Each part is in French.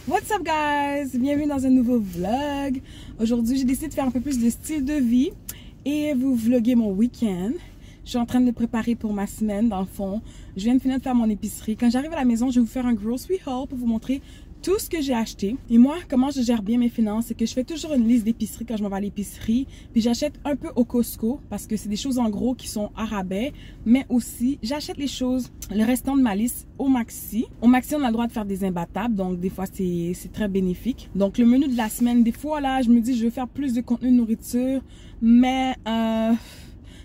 What's up guys? Bienvenue dans un nouveau vlog. Aujourd'hui, j'ai décidé de faire un peu plus de style de vie et vous vlogger mon week-end. Je suis en train de me préparer pour ma semaine dans le fond. Je viens de finir de faire mon épicerie. Quand j'arrive à la maison, je vais vous faire un grocery haul pour vous montrer tout ce que j'ai acheté. Et moi, comment je gère bien mes finances, c'est que je fais toujours une liste d'épicerie quand je m'en vais à l'épicerie. Puis j'achète un peu au Costco parce que c'est des choses en gros qui sont à rabais. Mais aussi, j'achète les choses, le restant de ma liste au Maxi. Au Maxi, on a le droit de faire des imbattables. Donc des fois, c'est très bénéfique. Donc le menu de la semaine, des fois là, je me dis je veux faire plus de contenu de nourriture. Mais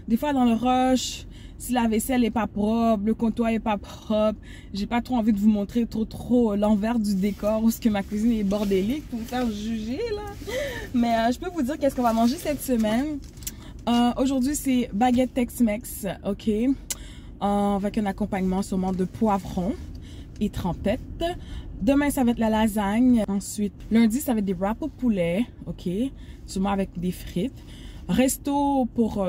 des fois dans le rush, si la vaisselle est pas propre, le comptoir est pas propre, j'ai pas trop envie de vous montrer trop l'envers du décor ou ce que ma cuisine est bordélique pour me faire juger là. Mais je peux vous dire qu'est-ce qu'on va manger cette semaine. Aujourd'hui c'est baguette Tex-Mex, ok, avec un accompagnement sûrement de poivrons et trempette. Demain ça va être la lasagne. Ensuite lundi ça va être des wraps au poulet, ok, sûrement avec des frites. Resto pour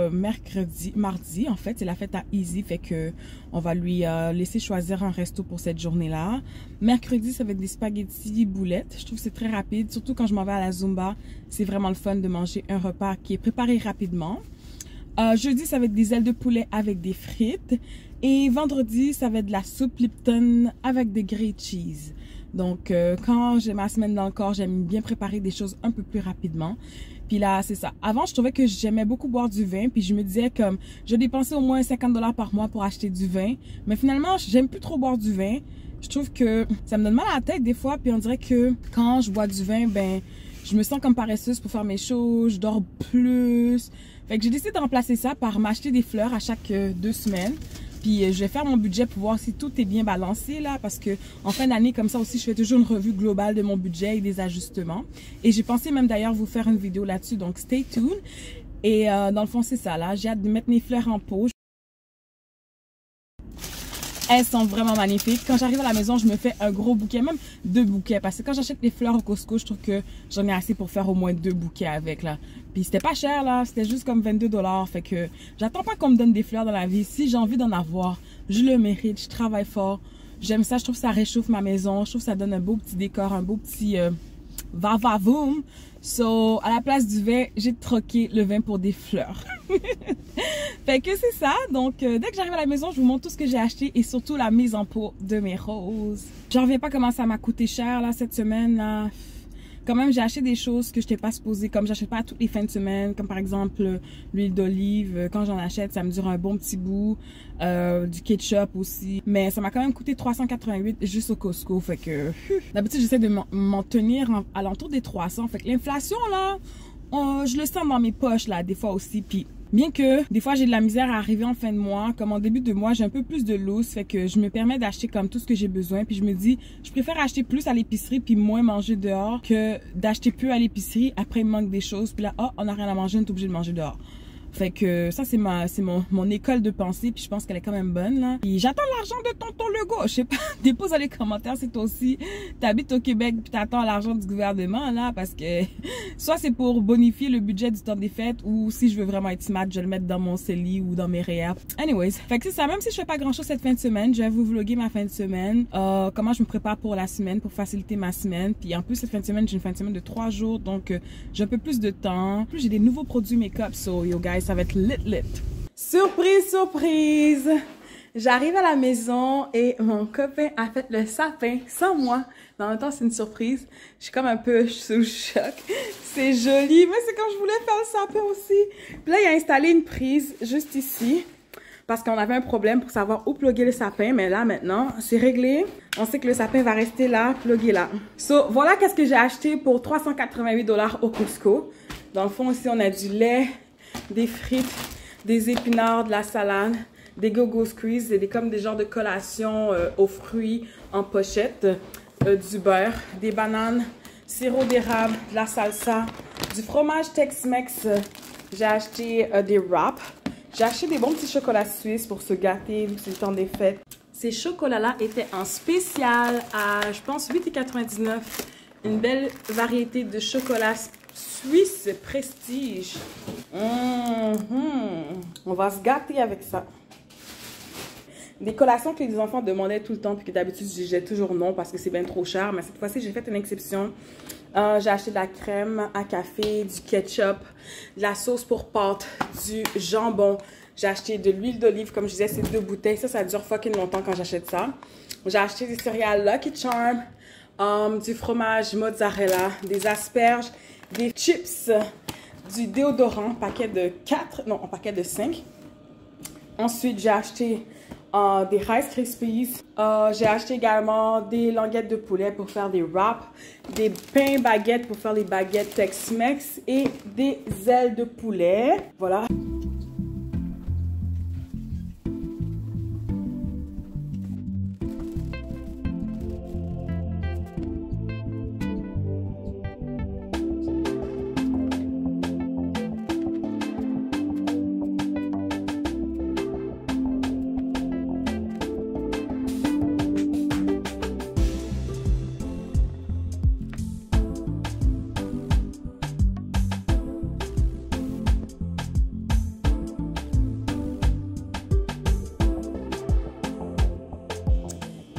mardi en fait, c'est la fête à Easy, fait que on va lui laisser choisir un resto pour cette journée-là. Mercredi, ça va être des spaghettis boulettes. Je trouve que c'est très rapide, surtout quand je m'en vais à la Zumba. C'est vraiment le fun de manger un repas qui est préparé rapidement. Jeudi, ça va être des ailes de poulet avec des frites. Et vendredi, ça va être de la soupe Lipton avec des grilled cheese. Donc, quand j'ai ma semaine dans le corps, j'aime bien préparer des choses un peu plus rapidement. Puis là, c'est ça. Avant, je trouvais que j'aimais beaucoup boire du vin. Puis je me disais comme, je dépensais au moins 50 $ par mois pour acheter du vin. Mais finalement, j'aime plus trop boire du vin. Je trouve que ça me donne mal à la tête des fois. Puis on dirait que quand je bois du vin, ben, je me sens comme paresseuse pour faire mes choses. Je dors plus. Fait que j'ai décidé de remplacer ça par m'acheter des fleurs à chaque 2 semaines. Puis je vais faire mon budget pour voir si tout est bien balancé là, parce que en fin d'année comme ça aussi je fais toujours une revue globale de mon budget et des ajustements. Et j'ai pensé même d'ailleurs vous faire une vidéo là-dessus, donc stay tuned. Et dans le fond c'est ça là, j'ai hâte de mettre mes fleurs en pot. Elles sont vraiment magnifiques. Quand j'arrive à la maison, je me fais un gros bouquet, même 2 bouquets. Parce que quand j'achète des fleurs au Costco, je trouve que j'en ai assez pour faire au moins 2 bouquets avec là. Puis c'était pas cher là, c'était juste comme 22 $. Fait que j'attends pas qu'on me donne des fleurs dans la vie. Si j'ai envie d'en avoir, je le mérite, je travaille fort. J'aime ça, je trouve que ça réchauffe ma maison. Je trouve que ça donne un beau petit décor, un beau petit va-va-voum. So, à la place du vin, j'ai troqué le vin pour des fleurs. Fait que c'est ça. Donc, dès que j'arrive à la maison, je vous montre tout ce que j'ai acheté et surtout la mise en pot de mes roses. J'en reviens pas comment ça m'a coûté cher là cette semaine là. Quand même, j'ai acheté des choses que je n'étais pas supposée, comme j'achète pas toutes les fins de semaine, comme par exemple l'huile d'olive. Quand j'en achète, ça me dure un bon petit bout. Du ketchup aussi. Mais ça m'a quand même coûté 388 juste au Costco. Fait que d'habitude, j'essaie de m'en tenir à l'entour des 300. Fait que l'inflation là, je le sens dans mes poches là, des fois aussi. Puis bien que des fois j'ai de la misère à arriver en fin de mois, comme en début de mois j'ai un peu plus de loose, fait que je me permets d'acheter comme tout ce que j'ai besoin. Puis je me dis, je préfère acheter plus à l'épicerie puis moins manger dehors que d'acheter peu à l'épicerie, après il me manque des choses puis là, oh, on n'a rien à manger, on est obligé de manger dehors. Fait que ça c'est mon école de pensée, puis je pense qu'elle est quand même bonne là. Puis j'attends l'argent de tonton Legault, je sais pas, dépose dans les commentaires si toi aussi t'habites au Québec puis t'attends l'argent du gouvernement là, parce que soit c'est pour bonifier le budget du temps des fêtes, ou si je veux vraiment être smart, je vais le mettre dans mon CELI ou dans mes REER. Anyways, fait que c'est ça, même si je fais pas grand chose cette fin de semaine, je vais vous vlogger ma fin de semaine, comment je me prépare pour la semaine, pour faciliter ma semaine. Puis en plus cette fin de semaine, j'ai une fin de semaine de 3 jours, donc j'ai un peu plus de temps. En plus j'ai des nouveaux produits make-up, so yo guys, ça va être lit. Surprise, surprise! J'arrive à la maison et mon copain a fait le sapin sans moi. Mais en même temps, c'est une surprise. Je suis comme un peu sous choc. C'est joli, mais c'est comme je voulais faire le sapin aussi. Puis là, il a installé une prise juste ici. Parce qu'on avait un problème pour savoir où plugger le sapin. Mais là, maintenant, c'est réglé. On sait que le sapin va rester là, plugué là. So, voilà qu'est-ce que j'ai acheté pour 388 $ au Costco. Dans le fond, ici, on a du lait, des frites, des épinards, de la salade, des go-go squeeze, et comme des genres de collations aux fruits en pochette, du beurre, des bananes, sirop d'érable, de la salsa, du fromage Tex-Mex. J'ai acheté des wraps. J'ai acheté des bons petits chocolats suisses pour se gâter vu que c'est le temps des fêtes. Ces chocolats-là étaient en spécial à, je pense, 8,99 $. Une belle variété de chocolat suisse prestige. On va se gâter avec ça. Des collations que les enfants demandaient tout le temps, puis que d'habitude, je disais toujours non parce que c'est bien trop cher. Mais cette fois-ci, j'ai fait une exception. J'ai acheté de la crème à café, du ketchup, de la sauce pour pâtes, du jambon. J'ai acheté de l'huile d'olive, comme je disais, c'est 2 bouteilles. Ça dure fucking longtemps quand j'achète ça. J'ai acheté des céréales Lucky Charm, du fromage mozzarella, des asperges, des chips, du déodorant, paquet de 4, non, un paquet de 5. Ensuite, j'ai acheté des Rice Krispies. J'ai acheté également des languettes de poulet pour faire des wraps, des pains baguettes pour faire les baguettes Tex-Mex et des ailes de poulet. Voilà.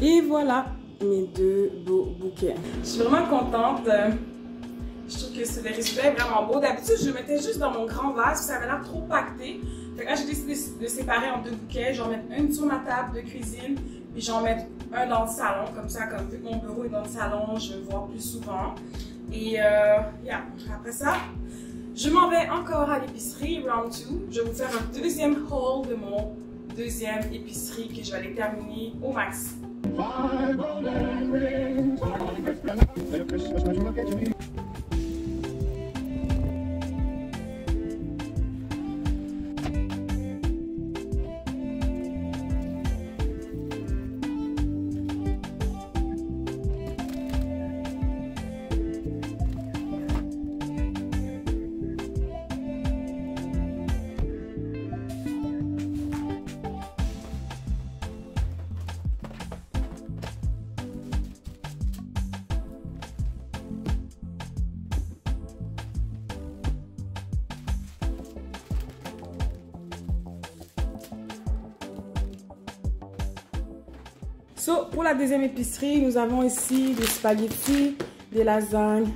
Et voilà mes 2 beaux bouquets. Je suis vraiment contente. Je trouve que le résultat est vraiment beau. D'habitude, je le mettais juste dans mon grand vase. Ça avait l'air trop pacté. Fait que là, j'ai décidé de séparer en 2 bouquets. J'en mets une sur ma table de cuisine. Puis j'en mets un dans le salon. Comme ça, comme vu que mon bureau est dans le salon, je vais le voir plus souvent. Et yeah. Après ça, je m'en vais encore à l'épicerie, round 2. Je vais vous faire un deuxième haul de mon deuxième épicerie que je vais aller terminer au max. Five golden rings, the Christmas when you look at me. So, pour la deuxième épicerie, nous avons ici des spaghettis, des lasagnes,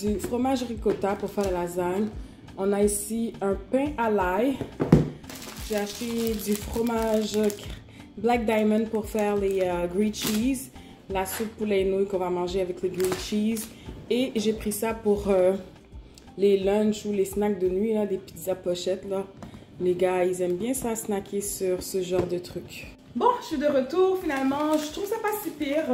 du fromage ricotta pour faire la lasagne. On a ici un pain à l'ail. J'ai acheté du fromage Black Diamond pour faire les grilled cheese. La soupe poulet et nouilles qu'on va manger avec le grilled cheese. Et j'ai pris ça pour les lunchs ou les snacks de nuit, là, des pizzas pochettes. Là. Les gars, ils aiment bien ça, snacker sur ce genre de trucs. Bon, je suis de retour finalement. Je trouve ça pas si pire.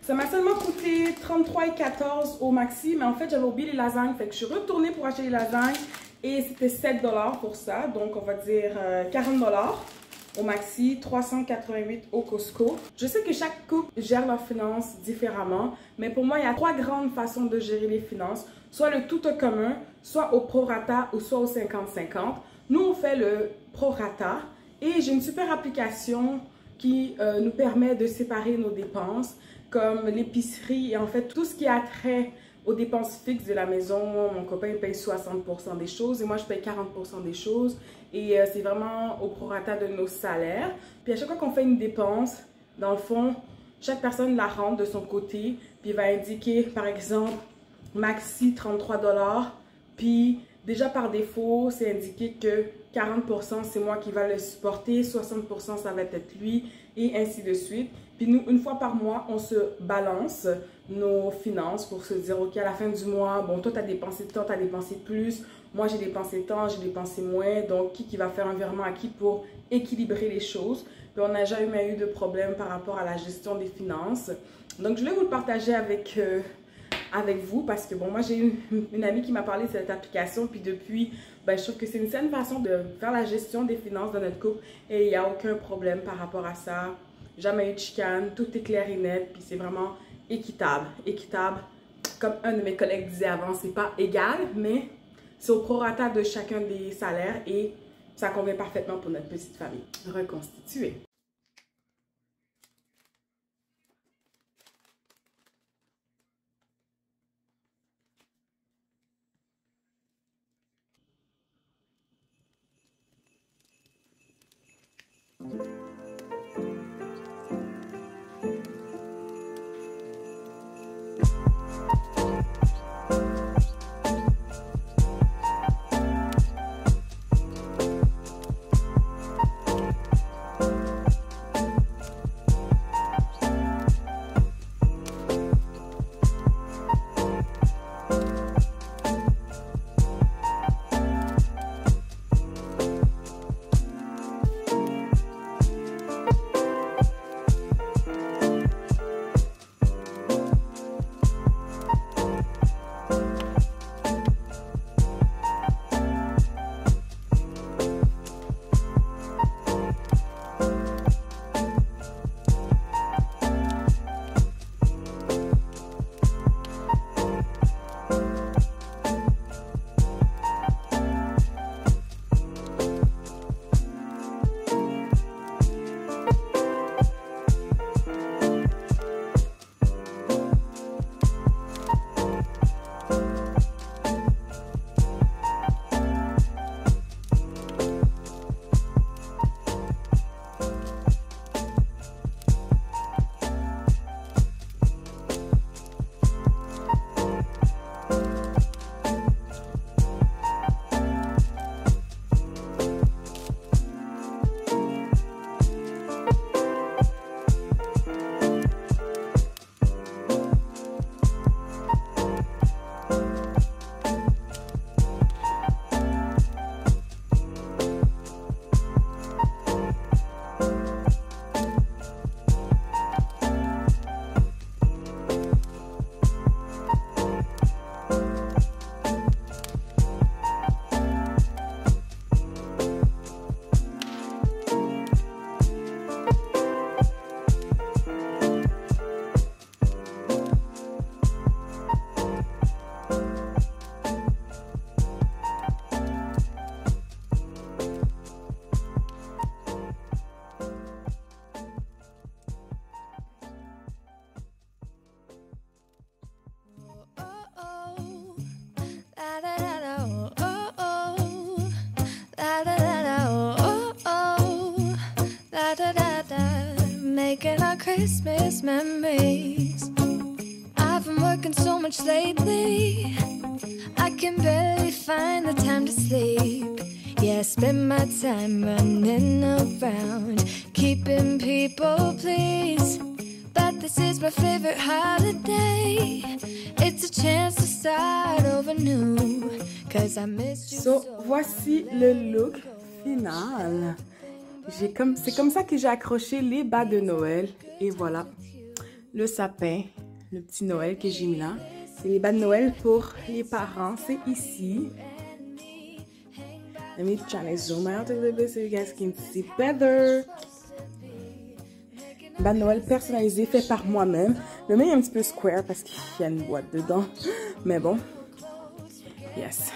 Ça m'a seulement coûté 33,14 au maxi. Mais en fait, j'avais oublié les lasagnes. Fait que je suis retournée pour acheter les lasagnes. Et c'était 7 $ pour ça. Donc, on va dire 40 $ au maxi. 388 au Costco. Je sais que chaque couple gère leurs finances différemment. Mais pour moi, il y a 3 grandes façons de gérer les finances. Soit le tout en commun, soit au prorata ou soit au 50-50. Nous, on fait le prorata. Et j'ai une super application qui nous permet de séparer nos dépenses, comme l'épicerie et en fait tout ce qui a trait aux dépenses fixes de la maison. Mon copain paye 60% des choses et moi je paye 40% des choses. Et c'est vraiment au prorata de nos salaires. Puis à chaque fois qu'on fait une dépense, dans le fond, chaque personne la rentre de son côté, puis va indiquer par exemple maxi 33 $, puis déjà par défaut, c'est indiqué que 40% c'est moi qui va le supporter, 60% ça va être lui et ainsi de suite. Puis nous, une fois par mois, on se balance nos finances pour se dire, ok, à la fin du mois, bon, toi, tu as dépensé tant, tu as dépensé plus, moi, j'ai dépensé tant, j'ai dépensé moins, donc qui va faire un virement à qui pour équilibrer les choses. Puis on n'a jamais eu de problème par rapport à la gestion des finances. Donc, je voulais vous le partager avec vous parce que, bon, moi, j'ai une amie qui m'a parlé de cette application, puis depuis, ben, je trouve que c'est une saine façon de faire la gestion des finances dans notre couple et il n'y a aucun problème par rapport à ça. Jamais eu de chicane, tout est clair et net, puis c'est vraiment équitable. Équitable, comme un de mes collègues disait avant, c'est pas égal, mais c'est au prorata de chacun des salaires et ça convient parfaitement pour notre petite famille reconstituée. making our Christmas memories. I've been working so much lately, I can barely find the time to sleep. Yeah, I spend my time running around, keeping people pleased. But this is my favorite holiday. It's a chance to start over new, 'cause I missed you So, voici le look final. C'est comme ça que j'ai accroché les bas de Noël. Et voilà, le sapin, le petit Noël que j'ai mis là. C'est les bas de Noël pour les parents. C'est ici. Let me try to zoom out a little bit so you guys can see better. Bas de Noël personnalisé, fait par moi-même. Le mien est un petit peu square parce qu'il y a une boîte dedans. Mais bon. Yes.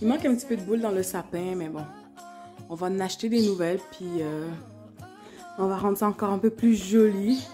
Il manque un petit peu de boule dans le sapin, mais bon. On va en acheter des nouvelles, puis on va rendre ça encore un peu plus joli.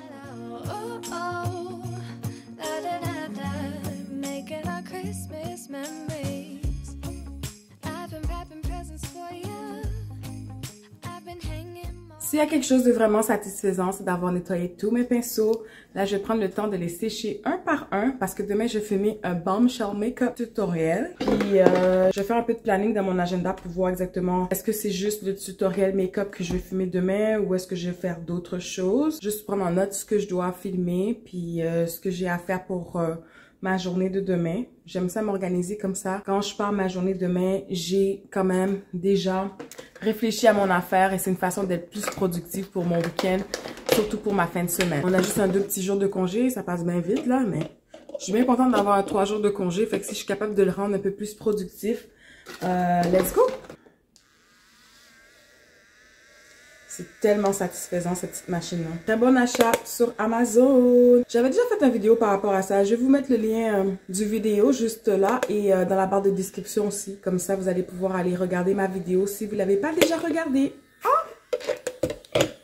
S'il y a quelque chose de vraiment satisfaisant, c'est d'avoir nettoyé tous mes pinceaux. Là, je vais prendre le temps de les sécher un par un parce que demain, je vais filmer un Bombshell Makeup tutoriel. Puis, je vais faire un peu de planning dans mon agenda pour voir exactement est-ce que c'est juste le tutoriel make-up que je vais filmer demain ou est-ce que je vais faire d'autres choses. Juste prendre en note ce que je dois filmer puis ce que j'ai à faire pour ma journée de demain. J'aime ça m'organiser comme ça. Quand je pars ma journée de demain, j'ai quand même déjà réfléchi à mon affaire et c'est une façon d'être plus productive pour mon week-end, surtout pour ma fin de semaine. On a juste 2 petits jours de congé, ça passe bien vite là, mais je suis bien contente d'avoir 3 jours de congé, fait que si je suis capable de le rendre un peu plus productif, let's go! C'est tellement satisfaisant cette petite machine-là. Très bon achat sur Amazon. J'avais déjà fait une vidéo par rapport à ça. Je vais vous mettre le lien du vidéo juste là et dans la barre de description aussi. Comme ça, vous allez pouvoir aller regarder ma vidéo si vous ne l'avez pas déjà regardée. Ah!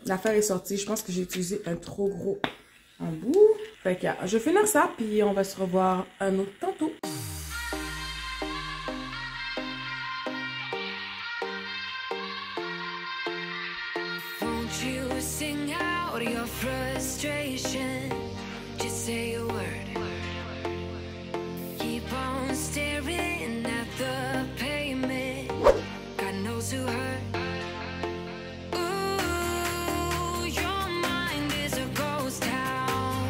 L'affaire est sortie. Je pense que j'ai utilisé un trop gros embout. Fait que je vais finir ça puis on va se revoir un autre tantôt. Your frustration, just say a word. Keep on staring at the pavement. God knows who hurt. Ooh, your mind is a ghost town,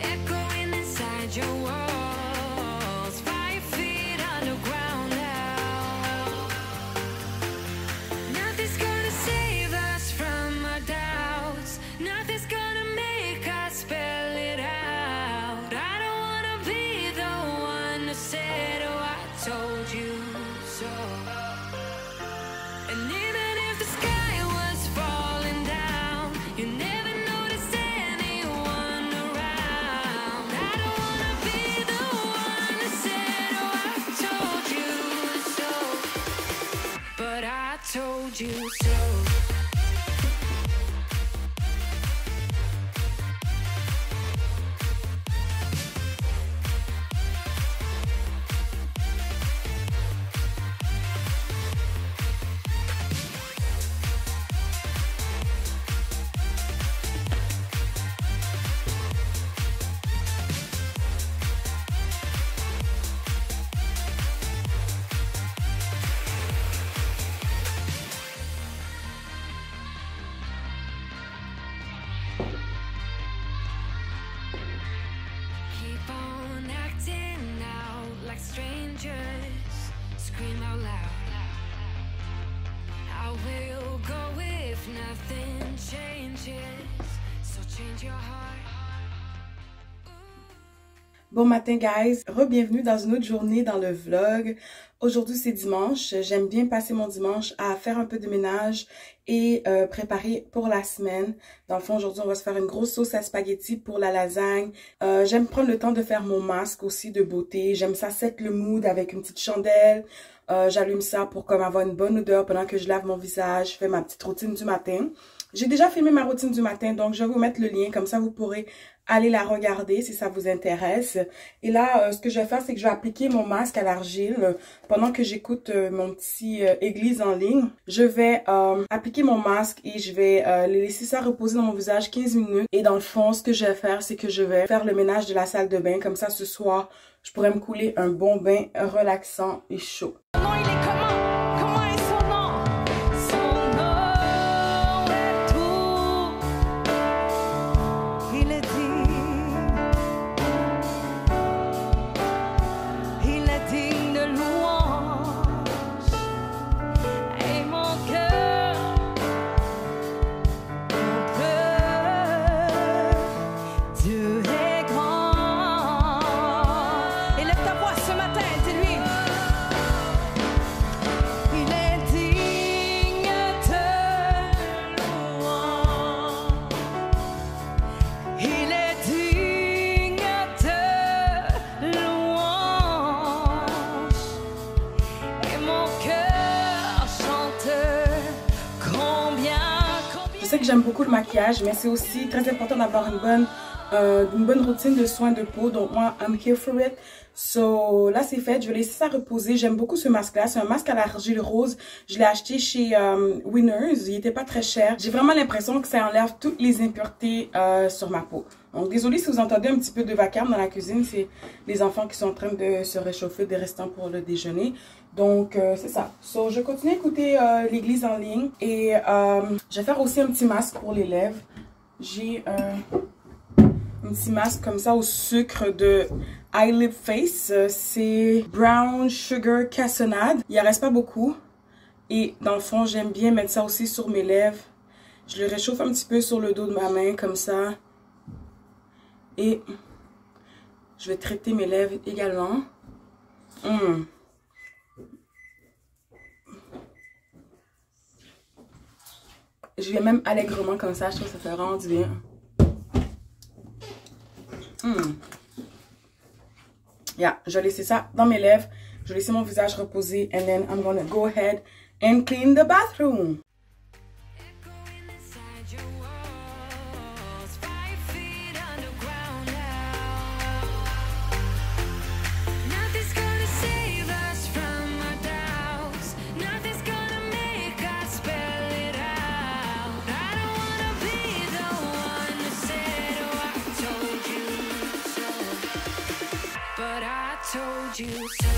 echoing inside your walls. 5 feet underground now. Nothing's gonna save us from our doubts. Nothing's gonna make us spell it out. I don't wanna be the one who said, oh, I told you so. And even if the sky was falling down, you never noticed anyone around. I don't wanna be the one who said, oh, I told you so. But I told you so. Keep on acting out like strangers. Scream out loud. I will go if nothing changes. So change your heart. Bon matin guys, re-bienvenue dans une autre journée dans le vlog. Aujourd'hui c'est dimanche, j'aime bien passer mon dimanche à faire un peu de ménage et préparer pour la semaine. Dans le fond aujourd'hui on va se faire une grosse sauce à spaghetti pour la lasagne. J'aime prendre le temps de faire mon masque aussi de beauté, j'aime ça set le mood avec une petite chandelle. J'allume ça pour comme avoir une bonne odeur pendant que je lave mon visage, je fais ma petite routine du matin. J'ai déjà filmé ma routine du matin, donc je vais vous mettre le lien, comme ça vous pourrez aller la regarder si ça vous intéresse. Et là, ce que je vais faire, c'est que je vais appliquer mon masque à l'argile pendant que j'écoute mon petit église en ligne. Je vais appliquer mon masque et je vais laisser ça reposer dans mon visage 15 minutes. Et dans le fond, ce que je vais faire, c'est que je vais faire le ménage de la salle de bain. Comme ça, ce soir, je pourrais me couler un bon bain relaxant et chaud. Je sais que j'aime beaucoup le maquillage, mais c'est aussi très important d'avoir une bonne routine de soins de peau. Donc moi, I'm here for it. So là, c'est fait. Je vais laisser ça reposer. J'aime beaucoup ce masque-là. C'est un masque à l'argile rose. Je l'ai acheté chez Winners. Il était pas très cher. J'ai vraiment l'impression que ça enlève toutes les impuretés sur ma peau. Donc désolée si vous entendez un petit peu de vacarme dans la cuisine. C'est les enfants qui sont en train de se réchauffer des restants pour le déjeuner. Donc c'est ça. So je continue à écouter l'église en ligne. Et je vais faire aussi un petit masque pour les lèvres. J'ai un petit masque comme ça au sucre de Eyelid Face. C'est Brown Sugar Cassonade. Il en reste pas beaucoup. Et dans le fond, j'aime bien mettre ça aussi sur mes lèvres. Je le réchauffe un petit peu sur le dos de ma main comme ça. Et je vais traiter mes lèvres également. Je vais même allègrement comme ça. Je trouve que ça fait vraiment du bien. Yeah, je vais laisser ça dans mes lèvres. Je vais laisser mon visage reposer. And then I'm gonna go ahead and clean the bathroom. Told you so.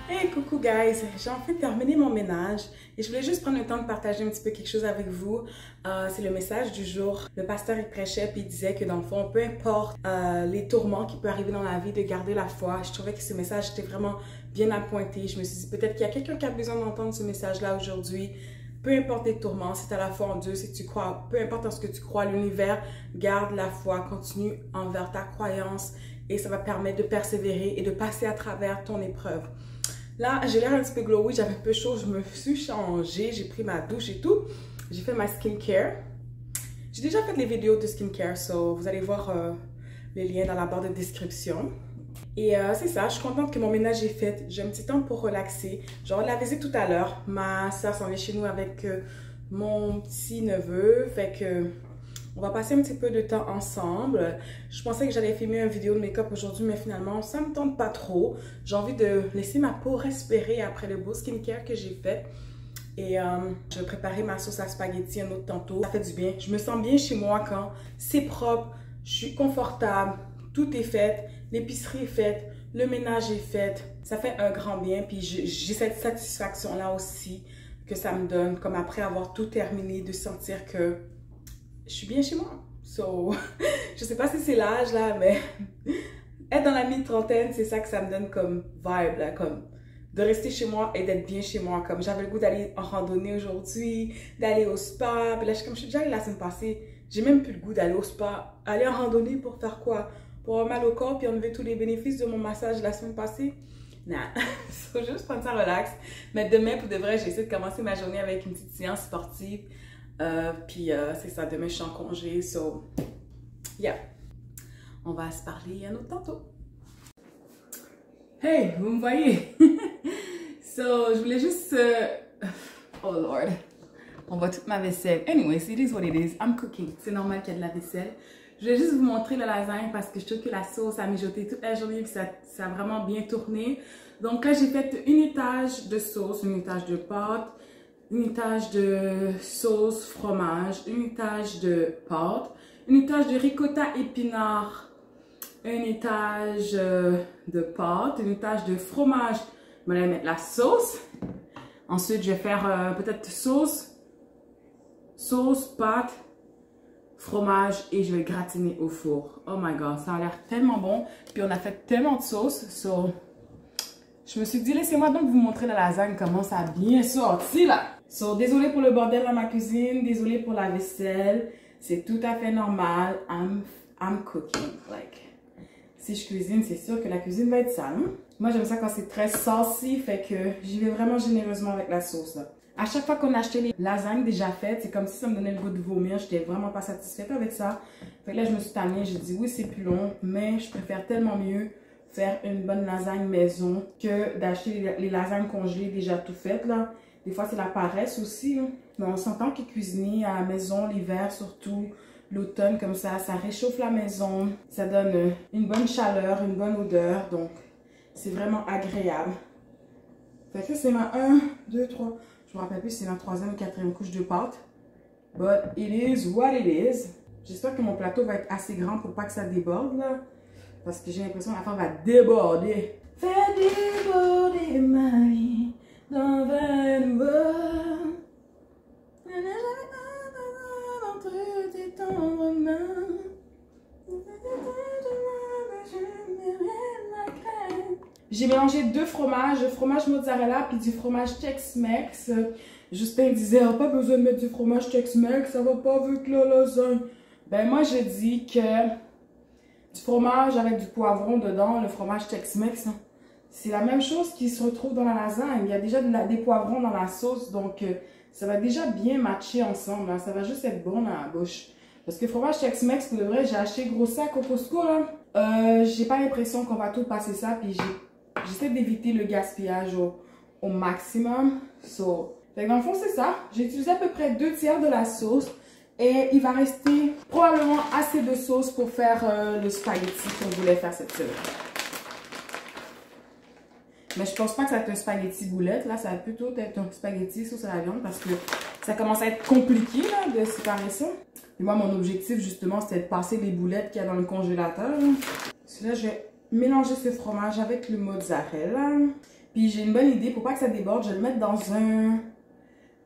Hey, coucou guys, j'ai enfin terminé mon ménage et je voulais juste prendre le temps de partager un petit peu quelque chose avec vous. C'est le message du jour. Le pasteur il prêchait puis il disait que dans le fond, peu importe les tourments qui peuvent arriver dans la vie, de garder la foi. Je trouvais que ce message était vraiment bien appointé. Je me suis dit peut-être qu'il y a quelqu'un qui a besoin d'entendre ce message-là aujourd'hui. Peu importe les tourments, si tu as la foi en Dieu, si tu crois, peu importe en ce que tu crois, l'univers, garde la foi, continue envers ta croyance et ça va permettre de persévérer et de passer à travers ton épreuve. Là, j'ai l'air un petit peu glowy, j'avais un peu chaud, je me suis changée, j'ai pris ma douche et tout. J'ai fait ma skincare. J'ai déjà fait les vidéos de skincare, so vous allez voir les liens dans la barre de description. Et c'est ça, je suis contente que mon ménage est fait. J'ai un petit temps pour relaxer. Je vais la visite tout à l'heure. Ma soeur s'en vient chez nous avec mon petit neveu. Fait que on va passer un petit peu de temps ensemble. Je pensais que j'allais filmer une vidéo de make-up aujourd'hui, mais finalement, ça me tente pas trop. J'ai envie de laisser ma peau respirer après le beau skincare que j'ai fait. Et je vais préparer ma sauce à spaghetti un autre tantôt. Ça fait du bien. Je me sens bien chez moi quand c'est propre, je suis confortable, tout est fait, l'épicerie est faite, le ménage est fait. Ça fait un grand bien. Puis j'ai cette satisfaction-là aussi que ça me donne, comme après avoir tout terminé, de sentir que je suis bien chez moi. So, je sais pas si c'est l'âge là, mais être dans la mi-trentaine, c'est ça que ça me donne comme vibe, là, comme de rester chez moi et d'être bien chez moi. Comme j'avais le goût d'aller en randonnée aujourd'hui, d'aller au spa. Puis là, comme je suis déjà allée la semaine passée, j'ai même plus le goût d'aller au spa. Aller en randonnée pour faire quoi? Pour avoir mal au corps puis enlever tous les bénéfices de mon massage la semaine passée? Non, faut juste prendre ça relax. Mais demain, pour de vrai, j'essaie de commencer ma journée avec une petite séance sportive. C'est ça, demain je suis en congé. So, yeah. On va se parler un autre tantôt. Hey, vous me voyez? So, je voulais juste... Oh Lord. On voit toute ma vaisselle. Anyways, it is what it is. I'm cooking. C'est normal qu'il y ait de la vaisselle. Je vais juste vous montrer la lasagne parce que je trouve que la sauce a mijoté toute la journée et ça a vraiment bien tourné. Donc là, j'ai fait une étage de sauce, une étage de pâte, une étage de sauce fromage, une étage de pâte, une étage de ricotta épinard, un étage de pâte, une étage de fromage. Je vais mettre la sauce. Ensuite, je vais faire peut-être sauce, pâte, fromage et je vais gratiner au four. Oh my god, ça a l'air tellement bon. Puis on a fait tellement de sauce. So, je me suis dit, laissez-moi donc vous montrer la lasagne, comment ça a bien sorti là. So, désolée pour le bordel dans ma cuisine, désolée pour la vaisselle. C'est tout à fait normal. I'm cooking. Like, si je cuisine, c'est sûr que la cuisine va être sale. Hein? Moi, j'aime ça quand c'est très saucy, fait que j'y vais vraiment généreusement avec la sauce là. À chaque fois qu'on achetait les lasagnes déjà faites, c'est comme si ça me donnait le goût de vomir. J'étais vraiment pas satisfaite avec ça. Fait que là, je me suis tannée. J'ai dit oui, c'est plus long, mais je préfère tellement mieux faire une bonne lasagne maison que d'acheter les lasagnes congelées déjà tout faites là. Des fois, c'est la paresse aussi. Hein. Mais on s'entend que cuisiner à la maison l'hiver, surtout l'automne comme ça réchauffe la maison. Ça donne une bonne chaleur, une bonne odeur. Donc, c'est vraiment agréable. Fait que c'est ma 1, 2, 3... Je me rappelle plus si c'est ma 3e ou 4e couche de pâte. But it is what it is. J'espère que mon plateau va être assez grand pour pas que ça déborde là. Parce que j'ai l'impression que la femme va déborder. Fais déborder ma vie dans 20 mots. Entre tes tendres mains. J'ai mélangé 2 fromages, le fromage mozzarella puis du fromage Tex-Mex. Justin disait, oh, pas besoin de mettre du fromage Tex-Mex, ça va pas avec la lasagne. Ben moi je dis que du fromage avec du poivron dedans, le fromage Tex-Mex, c'est la même chose qui se retrouve dans la lasagne. Il y a déjà des poivrons dans la sauce, donc ça va déjà bien matcher ensemble. Hein. Ça va juste être bon dans la bouche. Parce que le fromage Tex-Mex, pour de vrai, j'ai acheté gros sac au Costco là. J'ai pas l'impression qu'on va tout passer ça, puis j'essaie d'éviter le gaspillage au maximum. So, dans le fond, c'est ça. J'ai utilisé à peu près 2 tiers de la sauce. Et il va rester probablement assez de sauce pour faire le spaghetti qu'on voulait faire cette semaine. Mais je pense pas que ça va être un spaghetti boulette. Là, ça va plutôt être un spaghetti sauce à la viande parce que ça commence à être compliqué là, de séparer ça. Et moi, mon objectif, justement, c'était de passer les boulettes qu'il y a dans le congélateur. Là, je vais mélanger ce fromage avec le mozzarella. Puis j'ai une bonne idée, pour pas que ça déborde, je vais le mettre dans un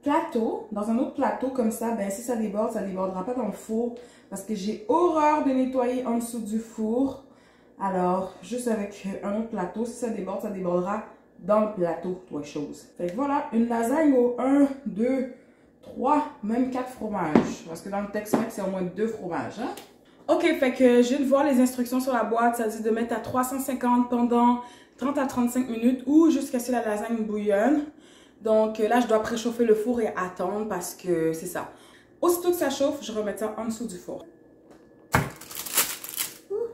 plateau, dans un autre plateau comme ça. Ben si ça débordera pas dans le four parce que j'ai horreur de nettoyer en dessous du four. Alors, juste avec un autre plateau, si ça déborde, ça débordera dans le plateau, trois choses. Fait que voilà, une lasagne au 1, 2, 3, même 4 fromages. Parce que dans le Tex-Mex, c'est au moins 2 fromages. Hein? Ok, fait que je viens de voir les instructions sur la boîte. Ça dit de mettre à 350 pendant 30 à 35 minutes ou jusqu'à ce que la lasagne bouillonne. Donc là, je dois préchauffer le four et attendre parce que c'est ça. Aussitôt que ça chauffe, je remets ça en dessous du four.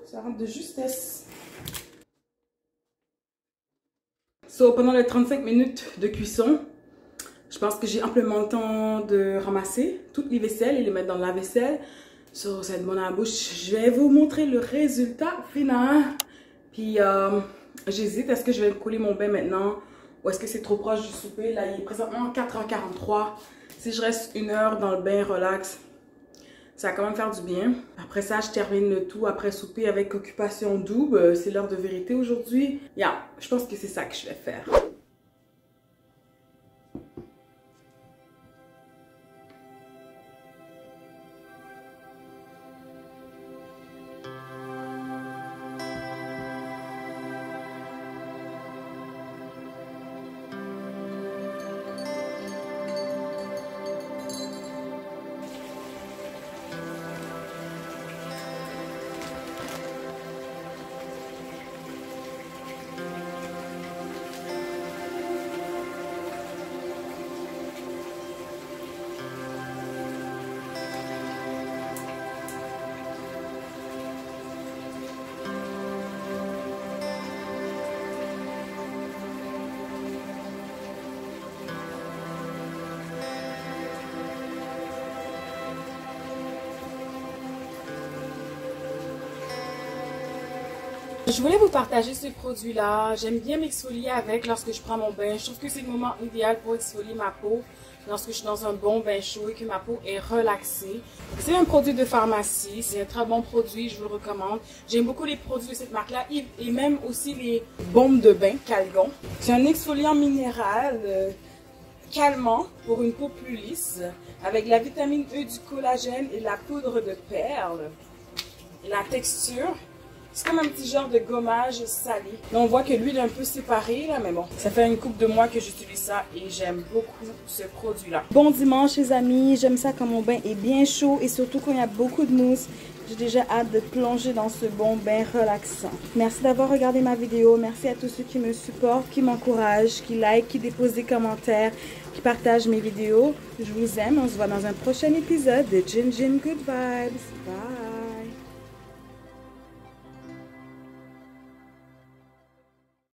Ça rentre de justesse. So, pendant les 35 minutes de cuisson, je pense que j'ai amplement le temps de ramasser toutes les vaisselles et les mettre dans la vaisselle. So, ça va être bon à la bouche. Je vais vous montrer le résultat final. Puis, j'hésite. Est-ce que je vais couler mon bain maintenant? Ou est-ce que c'est trop proche du souper? Là, il est présentement 4h43. Si je reste 1 heure dans le bain relax, Ça va quand même faire du bien. Après ça, je termine le tout après souper avec occupation double. C'est l'heure de vérité aujourd'hui. Je pense que c'est ça que je vais faire. Je voulais vous partager ce produit-là. J'aime bien m'exfolier avec lorsque je prends mon bain. Je trouve que c'est le moment idéal pour exfolier ma peau lorsque je suis dans un bon bain chaud et que ma peau est relaxée. C'est un produit de pharmacie. C'est un très bon produit. Je vous le recommande. J'aime beaucoup les produits de cette marque-là et même aussi les baumes de bain Calgon. C'est un exfoliant minéral calmant pour une peau plus lisse avec la vitamine E, du collagène et la poudre de perles. Et la texture, c'est comme un petit genre de gommage salé. Là, on voit que l'huile est un peu séparée, là, mais bon. Ça fait une couple de mois que j'utilise ça et j'aime beaucoup ce produit-là. Bon dimanche, les amis. J'aime ça quand mon bain est bien chaud et surtout quand il y a beaucoup de mousse. J'ai déjà hâte de plonger dans ce bon bain relaxant. Merci d'avoir regardé ma vidéo. Merci à tous ceux qui me supportent, qui m'encouragent, qui like, qui déposent des commentaires, qui partagent mes vidéos. Je vous aime. On se voit dans un prochain épisode de Jin Jin Good Vibes. Bye!